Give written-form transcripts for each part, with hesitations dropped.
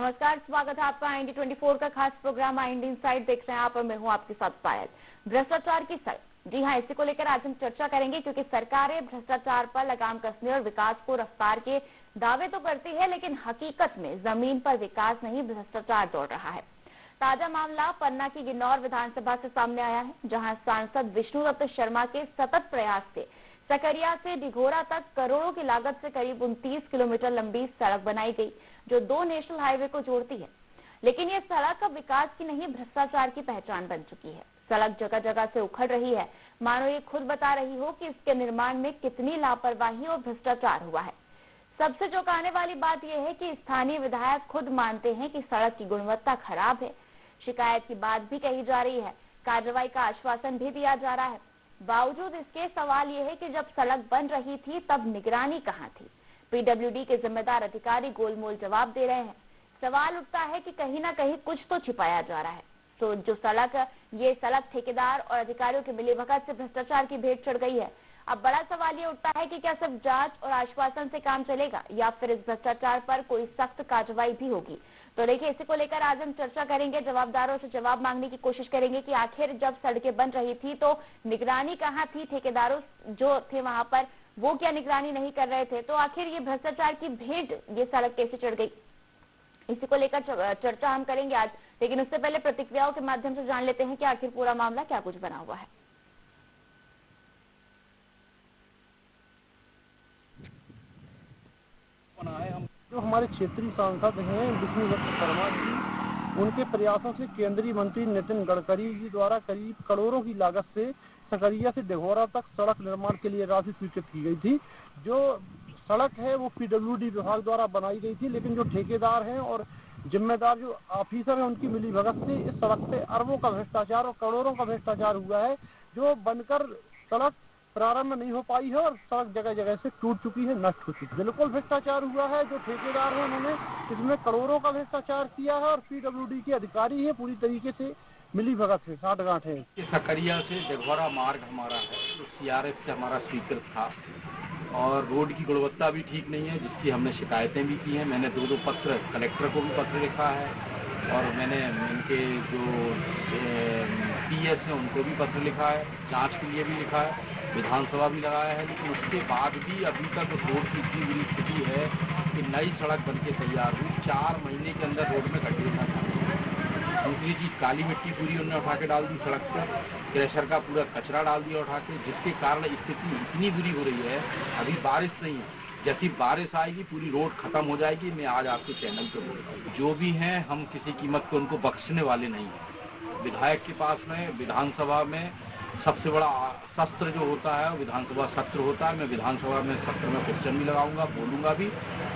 नमस्कार, स्वागत है आपका IND 24 का खास प्रोग्राम IND इनसाइड देख रहे हैं आप और मैं हूं आपके साथ पायल। भ्रष्टाचार की सड़क, जी हां, इसी को लेकर आज हम चर्चा करेंगे क्योंकि सरकारें भ्रष्टाचार पर लगाम कसने और विकास को रफ्तार के दावे तो करती है, लेकिन हकीकत में जमीन पर विकास नहीं भ्रष्टाचार दौड़ रहा है। ताजा मामला पन्ना की गिन्नौर विधानसभा से सामने आया है, जहां सांसद विष्णुदत्त शर्मा के सतत प्रयास से सकरिया से डिघोरा तक करोड़ों की लागत से करीब 29 किलोमीटर लंबी सड़क बनाई गई, जो 2 नेशनल हाईवे को जोड़ती है। लेकिन ये सड़क अब विकास की नहीं, भ्रष्टाचार की पहचान बन चुकी है। सड़क जगह जगह से उखड़ रही है, मानो ये खुद बता रही हो कि इसके निर्माण में कितनी लापरवाही और भ्रष्टाचार हुआ है। सबसे चौंकाने वाली बात यह है कि स्थानीय विधायक खुद मानते हैं कि सड़क की गुणवत्ता खराब है। शिकायत की बात भी कही जा रही है, कार्रवाई का आश्वासन भी दिया जा रहा है। बावजूद इसके सवाल यह है कि जब सड़क बन रही थी तब निगरानी कहां थी। PWD के जिम्मेदार अधिकारी गोलमोल जवाब दे रहे हैं। सवाल उठता है कि कहीं ना कहीं कुछ तो छिपाया जा रहा है। तो ये सड़क ठेकेदार और अधिकारियों के मिलीभगत से भ्रष्टाचार की भेंट चढ़ गई है। अब बड़ा सवाल ये उठता है कि क्या सिर्फ जांच और आश्वासन से काम चलेगा या फिर इस भ्रष्टाचार पर कोई सख्त कार्रवाई भी होगी। तो देखिए, इसी को लेकर आज हम चर्चा करेंगे, जवाबदारों से जवाब मांगने की कोशिश करेंगे कि आखिर जब सड़कें बन रही थी तो निगरानी कहाँ थी, ठेकेदारों जो थे वहां पर वो क्या निगरानी नहीं कर रहे थे, तो आखिर ये भ्रष्टाचार की भेंट ये सड़क कैसे चढ़ गई, इसी को लेकर चर्चा हम करेंगे आज। लेकिन उससे पहले प्रतिक्रियाओं के माध्यम से जान लेते हैं कि आखिर पूरा मामला क्या कुछ बना हुआ है। जो हमारे क्षेत्रीय सांसद हैं विष्णुदत्त शर्मा जी, उनके प्रयासों से केंद्रीय मंत्री नितिन गडकरी जी द्वारा करीब करोड़ों की लागत से सकरिया से डिघोरा तक सड़क निर्माण के लिए राशि स्वीकृत की गई थी। जो सड़क है वो PWD विभाग द्वारा बनाई गई थी, लेकिन जो ठेकेदार हैं और जिम्मेदार जो ऑफिसर हैं उनकी मिलीभगत से इस सड़क पे अरबों का भ्रष्टाचार और करोड़ों का भ्रष्टाचार हुआ है। जो बनकर सड़क प्रारंभ नहीं हो पाई है और सड़क जगह जगह से टूट चुकी है, नष्ट हो चुकी है। बिल्कुल भ्रष्टाचार हुआ है। जो ठेकेदार है उन्होंने इसमें करोड़ों का भ्रष्टाचार किया है और PWD के अधिकारी है पूरी तरीके से मिलीभगत है, साठगांठ है। सकरिया से डिघोरा मार्ग हमारा है, जो CRF से हमारा स्वीकृत था और रोड की गुणवत्ता भी ठीक नहीं है, जिसकी हमने शिकायतें भी की हैं। मैंने 2 पत्र कलेक्टर को भी पत्र लिखा है और मैंने इनके जो PS हैं उनको भी पत्र लिखा है, जांच के लिए भी लिखा है, विधानसभा भी लगाया है। लेकिन उसके बाद भी अभी तक उस रोड की इतनी बुरी स्थिति है कि नई सड़क बन के तैयार हुई, 4 महीने के अंदर रोड में गड्ढे होना चाहिए। दूसरी चीज, काली मिट्टी पूरी उन्होंने उठा के डाल दी सड़क पर, क्रैशर का पूरा कचरा डाल दिया उठा के, जिसके कारण स्थिति इतनी बुरी हो रही है। अभी बारिश नहीं है, जैसी बारिश आएगी पूरी रोड खत्म हो जाएगी। मैं आज आपके चैनल पे बोल रहा हूँ, जो भी हैं हम किसी कीमत पे उनको बख्शने वाले नहीं हैं। विधायक के पास में विधानसभा में सबसे बड़ा शस्त्र जो होता है वो विधानसभा सत्र होता है। मैं विधानसभा में सत्र में क्वेश्चन भी लगाऊंगा, बोलूंगा भी,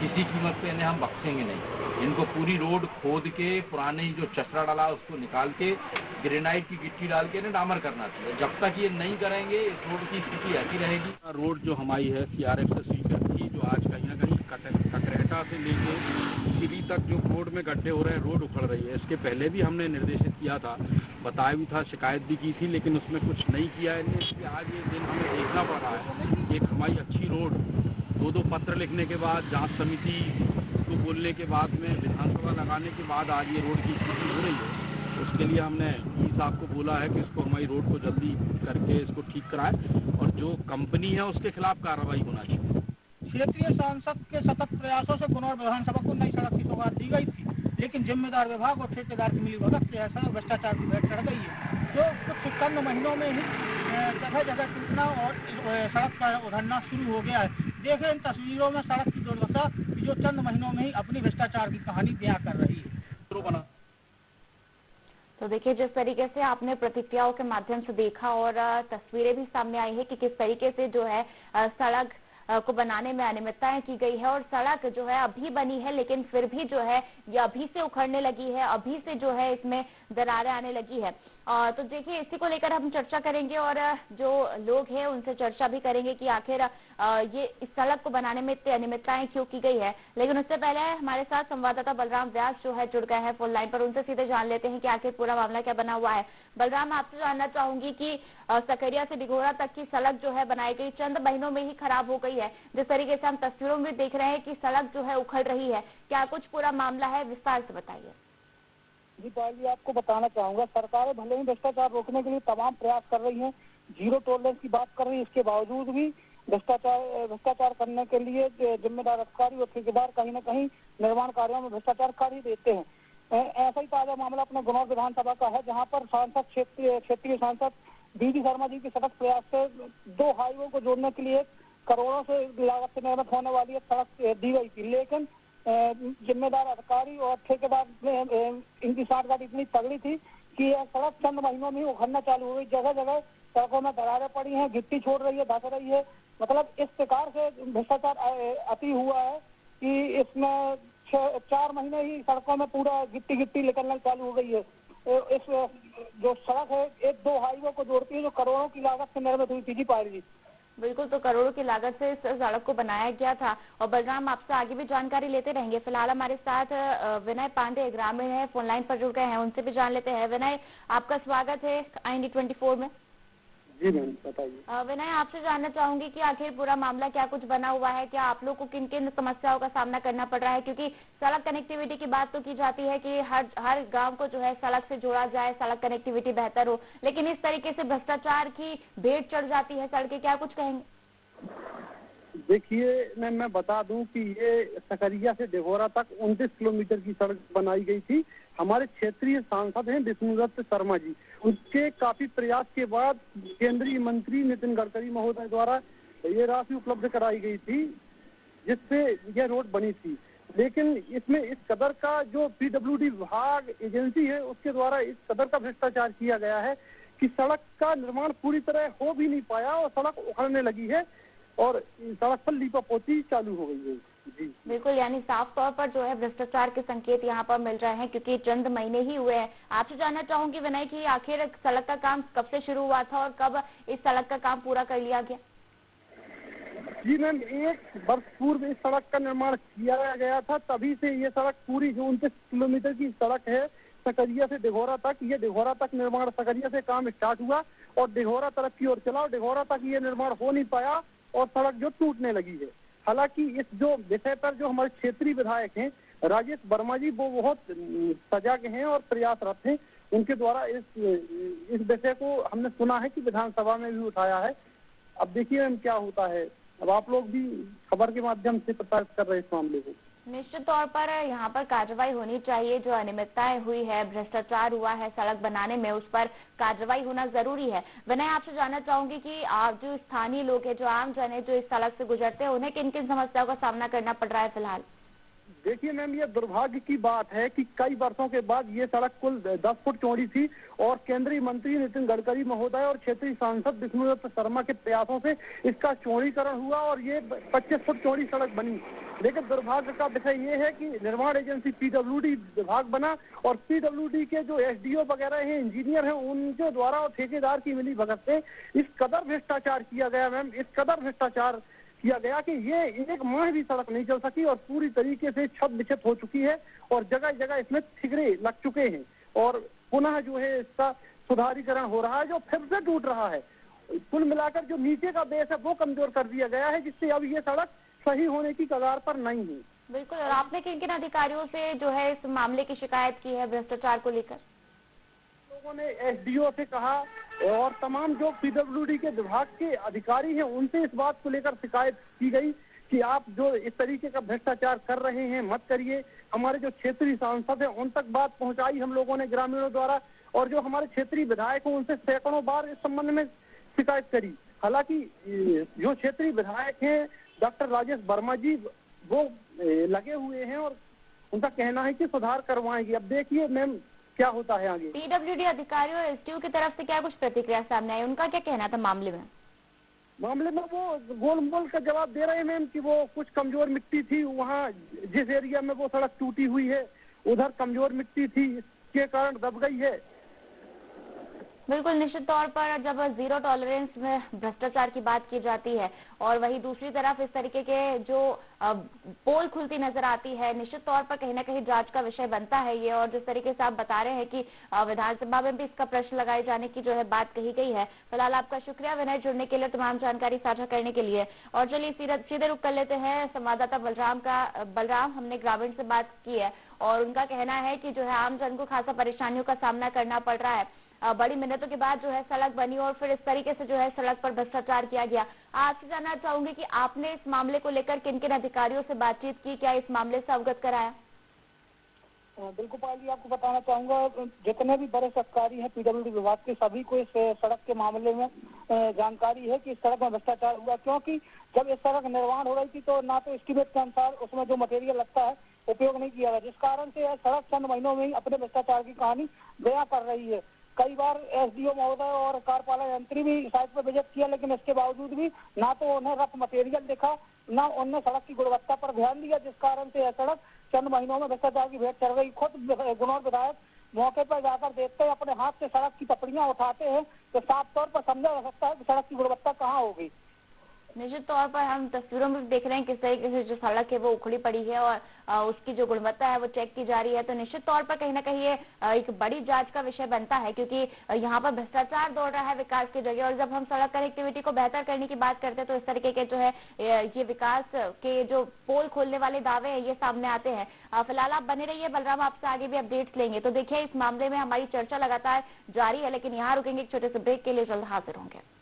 किसी कीमत पे इन्हें हम बख्शेंगे नहीं। इनको पूरी रोड खोद के पुराने जो चसरा डाला उसको निकाल के ग्रेनाइट की गिट्टी डाल के इन्हें डामर करना चाहिए। जब तक ये नहीं करेंगे इस रोड की स्थिति ऐसी रहेगी। रोड जो हमारी है CRF से स्वीकृत की, जो आज कहीं ना कहीं ककरेटा से लेके सिरी तक जो रोड में गड्ढे हो रहे हैं, रोड उखड़ रही है। इसके पहले भी हमने निर्देशित किया था, बताया भी था, शिकायत भी की थी, लेकिन उसमें कुछ नहीं किया है इन्हें। इसलिए आज ये दिन हमें देखना पड़ रहा है। एक हमारी अच्छी रोड 2 पत्र लिखने के बाद, जांच समिति को बोलने के बाद में, विधानसभा लगाने के बाद आज ये रोड की स्थिति हो रही है। उसके लिए हमने साहब को बोला है कि इसको हमारी रोड को जल्दी करके इसको ठीक कराए और जो कंपनी है उसके खिलाफ कार्रवाई होना चाहिए। क्षेत्रीय सांसद के सतत प्रयासों से गुनौर विधानसभा को नई सड़क की सौगात दी गई थी, लेकिन जिम्मेदार विभाग और ठेकेदार की मिलीभगत से ऐसा भ्रष्टाचार की भेंट चढ़ गई है, जो कुछ चंद महीनों में ही जगह जगह टूटना और सड़क का उधरना शुरू हो गया है। देखें इन तस्वीरों में सड़क की दुर्दशा जो चंद महीनों में ही अपनी भ्रष्टाचार की कहानी बयां कर रही है। तो देखिए, जिस तरीके से आपने प्रतिक्रियाओं के माध्यम से देखा और तस्वीरें भी सामने आई है कि किस तरीके से जो है सड़क को बनाने में अनियमितताएं की गई है और सड़क जो है अभी बनी है, लेकिन फिर भी जो है ये अभी से उखड़ने लगी है, अभी से जो है इसमें दरारें आने लगी है। तो देखिए इसी को लेकर हम चर्चा करेंगे और जो लोग हैं उनसे चर्चा भी करेंगे कि आखिर ये इस सड़क को बनाने में इतनी अनियमितताएं क्यों की गई है। लेकिन उससे पहले हमारे साथ संवाददाता बलराम व्यास जो है जुड़ गए हैं फोन लाइन पर, उनसे सीधे जान लेते हैं कि आखिर पूरा मामला क्या बना हुआ है। बलराम, आपसे जानना चाहूंगी कि सकरिया से डिघोरा तक की सड़क जो है बनाई गई चंद महीनों में ही खराब हो गई है। जिस तरीके से हम तस्वीरों में देख रहे हैं कि सड़क जो है उखड़ रही है, क्या कुछ पूरा मामला है, विस्तार से बताइए। जी पहले आपको बताना चाहूंगा, सरकारें भले ही भ्रष्टाचार रोकने के लिए तमाम प्रयास कर रही हैं, जीरो टॉलरेंस की बात कर रही है, इसके बावजूद भी भ्रष्टाचार करने के लिए जिम्मेदार अधिकारी और ठेकेदार कहीं न कहीं निर्माण कार्यों में भ्रष्टाचार कर ही देते हैं। ऐसा ही ताजा मामला अपने गुनौर विधानसभा का है, जहाँ पर क्षेत्रीय सांसद बीडी शर्मा जी के सतत प्रयास से 2 हाईवे को जोड़ने के लिए करोड़ों से लागत से निर्मित होने वाली एक सड़क दी गई थी, लेकिन जिम्मेदार अधिकारी और ठेकेदार ने इनकी साठगांठ इतनी तगड़ी थी कि यह सड़क चंद महीनों में उखड़ना चालू हो गई। जगह जगह सड़कों में दरारें पड़ी हैं, गिट्टी छोड़ रही है, धस रही है। मतलब इस प्रकार से भ्रष्टाचार अति हुआ है कि इसमें 4 महीने ही सड़कों में पूरा गिट्टी निकलना चालू हो गई है। इस जो सड़क है 1-2 हाईवे को जोड़ती है, जो करोड़ों की लागत से निर्मित हुई थी। जी पायल जी, बिल्कुल, तो करोड़ों की लागत से इस सड़क को बनाया गया था। और बलराम, आपसे आगे भी जानकारी लेते रहेंगे। फिलहाल हमारे साथ विनय पांडे ग्रामीण है, फोन लाइन पर जुड़ गए हैं, उनसे भी जान लेते हैं। विनय, आपका स्वागत है IND 24 में। जी मैम, बताइए। विनय, आपसे जानना चाहूंगी कि आखिर पूरा मामला क्या कुछ बना हुआ है, क्या आप लोग को किन किन समस्याओं का सामना करना पड़ रहा है, क्योंकि सड़क कनेक्टिविटी की बात तो की जाती है कि हर गांव को जो है सड़क से जोड़ा जाए, सड़क कनेक्टिविटी बेहतर हो, लेकिन इस तरीके से भ्रष्टाचार की भेंट चढ़ जाती है सड़कें, क्या कुछ कहेंगे? देखिए मैं बता दूं कि ये सकरिया से डिघोरा तक 29 किलोमीटर की सड़क बनाई गई थी। हमारे क्षेत्रीय सांसद हैं विष्णुदत्त शर्मा जी, उनके काफी प्रयास के बाद केंद्रीय मंत्री नितिन गडकरी महोदय द्वारा ये राशि उपलब्ध कराई गई थी, जिससे यह रोड बनी थी। लेकिन इसमें इस कदर का जो PWD विभाग एजेंसी है उसके द्वारा इस कदर का भ्रष्टाचार किया गया है कि सड़क का निर्माण पूरी तरह हो भी नहीं पाया और सड़क उखड़ने लगी है और सड़क पर लीपापोती चालू हो गई है। जी बिल्कुल, यानी साफ तौर पर जो है भ्रष्टाचार के संकेत यहाँ पर मिल रहे हैं, क्योंकि चंद महीने ही हुए हैं। आपसे जानना चाहूंगी विनय कि आखिर सड़क का काम कब से शुरू हुआ था और कब इस सड़क का काम पूरा कर लिया गया? जी मैम, 1 वर्ष पूर्व इस सड़क का निर्माण किया गया था, तभी से ये सड़क पूरी जो 29 किलोमीटर की सड़क है सकरिया से डिघोरा तक, ये डिघोरा तक निर्माण सकरिया से काम स्टार्ट हुआ और डिघोरा तरफ की ओर चला और डिघोरा तक ये निर्माण हो नहीं पाया और सड़क जो टूटने लगी है। हालांकि इस जो विषय पर जो हमारे क्षेत्रीय विधायक हैं राजेश वर्मा जी, वो बहुत सजग हैं और प्रयासरत हैं। उनके द्वारा इस विषय को हमने सुना है कि विधानसभा में भी उठाया है। अब देखिए मैम क्या होता है, अब आप लोग भी खबर के माध्यम से प्रसारित कर रहे हैं इस मामले को। निश्चित तौर पर यहाँ पर कार्रवाई होनी चाहिए। जो अनियमितताएं हुई है, भ्रष्टाचार हुआ है सड़क बनाने में, उस पर कार्रवाई होना जरूरी है। विनय, आपसे जानना चाहूंगी कि आप जो स्थानीय लोग हैं, जो आम जन है, जो इस सड़क से गुजरते हैं, उन्हें किन किन समस्याओं का सामना करना पड़ रहा है फिलहाल? देखिए मैम, ये दुर्भाग्य की बात है कि कई वर्षों के बाद ये सड़क कुल 10 फुट चौड़ी थी और केंद्रीय मंत्री नितिन गडकरी महोदय और क्षेत्रीय सांसद विष्णुदत्त शर्मा के प्रयासों से इसका चौड़ीकरण हुआ और ये 25 फुट चौड़ी सड़क बनी। लेकिन दुर्भाग्य का विषय ये है कि निर्माण एजेंसी PWD विभाग बना और PWD के जो SDO वगैरह हैं, इंजीनियर हैं, उनके द्वारा और ठेकेदार की मिली भगत से इस कदर भ्रष्टाचार किया गया मैम, इस कदर भ्रष्टाचार किया गया कि ये 1 माह भी सड़क नहीं चल सकी और पूरी तरीके से छत बिछत हो चुकी है और जगह जगह इसमें ठिकरे लग चुके हैं और पुनः जो है इसका सुधारीकरण हो रहा है, जो फिर से टूट रहा है। कुल मिलाकर जो नीचे का बेस है वो कमजोर कर दिया गया है, जिससे अब ये सड़क सही होने की कगार पर नहीं है। बिल्कुल, और आपने किन किन अधिकारियों से जो है इस मामले की शिकायत की है भ्रष्टाचार को लेकर? लोगों ने SDO से कहा और तमाम जो PWD के विभाग के अधिकारी हैं उनसे इस बात को लेकर शिकायत की गई कि आप जो इस तरीके का भ्रष्टाचार कर रहे हैं मत करिए। हमारे जो क्षेत्रीय सांसद हैं उन तक बात पहुंचाई हम लोगों ने ग्रामीणों द्वारा, और जो हमारे क्षेत्रीय विधायक हैं उनसे सैकड़ों बार इस संबंध में शिकायत करी। हालांकि जो क्षेत्रीय विधायक हैं डॉक्टर राजेश वर्मा जी, वो लगे हुए हैं और उनका कहना है कि सुधार करवाएंगे। अब देखिए मैम क्या होता है आगे। PWD अधिकारियों और SDO की तरफ से क्या कुछ प्रतिक्रिया सामने आई, उनका क्या कहना था मामले में? वो गोल मोल का जवाब दे रहे हैं मैम कि वो कुछ कमजोर मिट्टी थी, वहाँ जिस एरिया में वो सड़क टूटी हुई है उधर कमजोर मिट्टी थी, इसके कारण दब गई है। बिल्कुल, निश्चित तौर पर जब जीरो टॉलरेंस में भ्रष्टाचार की बात की जाती है और वही दूसरी तरफ इस तरीके के जो पोल खुलती नजर आती है, निश्चित तौर पर कहीं ना कहीं जांच का विषय बनता है ये। और जिस तरीके से आप बता रहे हैं कि विधानसभा में भी इसका प्रश्न लगाए जाने की जो है बात कही गई है। फिलहाल आपका शुक्रिया विनय, जुड़ने के लिए, तमाम जानकारी साझा करने के लिए। और चलिए सीधे रुख कर लेते हैं संवाददाता बलराम हमने ग्रामीण से बात की है और उनका कहना है कि जो है आम जन को खासा परेशानियों का सामना करना पड़ रहा है। बड़ी मिन्नतों के बाद जो है सड़क बनी और फिर इस तरीके से जो है सड़क पर भ्रष्टाचार किया गया। आपसे जानना चाहूंगी कि आपने इस मामले को लेकर किन किन अधिकारियों से बातचीत की, क्या इस मामले से अवगत कराया? बिल्कुल पायल जी, आपको बताना चाहूंगा, जितने भी बड़े अधिकारी हैं पीडब्ल्यूडी विभाग के, सभी को इस सड़क के मामले में जानकारी है कि इस सड़क में भ्रष्टाचार हुआ। क्योंकि जब इस सड़क निर्माण हो रही थी तो ना तो एस्टीमेट के अनुसार उसमें जो मटेरियल लगता है उपयोग नहीं किया गया, जिस कारण से यह सड़क चंद महीनों में ही अपने भ्रष्टाचार की कहानी बयां कर रही है। कई बार एसडीओ महोदय और कार्यपालक यंत्री भी साइट पर विजिट किया, लेकिन इसके बावजूद भी ना तो उन्हें रफ मटेरियल दिखा, ना उन्होंने सड़क की गुणवत्ता पर ध्यान दिया, जिस कारण से यह सड़क चंद महीनों में भ्रष्टाचार की भेंट चढ़ गई। खुद गुनौर विधायक मौके पर जाकर देखते अपने हाथ से सड़क की पपड़ियां उठाते हैं तो साफ तौर पर समझा जा सकता है कि सड़क की गुणवत्ता कहाँ होगी। निश्चित तौर पर हम तस्वीरों में देख रहे हैं किस तरीके से जो सड़क है वो उखड़ी पड़ी है और उसकी जो गुणवत्ता है वो चेक की जा रही है। तो निश्चित तौर पर कहीं ना कहीं ये एक बड़ी जांच का विषय बनता है, क्योंकि यहाँ पर भ्रष्टाचार दौड़ रहा है विकास की जगह। और जब हम सड़क कनेक्टिविटी को बेहतर करने की बात करते हैं तो इस तरीके के जो है ये विकास के जो पोल खोलने वाले दावे हैं ये सामने आते हैं। फिलहाल आप बने रहिए बलराम, आपसे आगे भी अपडेट्स लेंगे। तो देखिए, इस मामले में हमारी चर्चा लगातार जारी है, लेकिन यहाँ रुकेंगे एक छोटे से ब्रेक के लिए, जल्द हाजिर होंगे।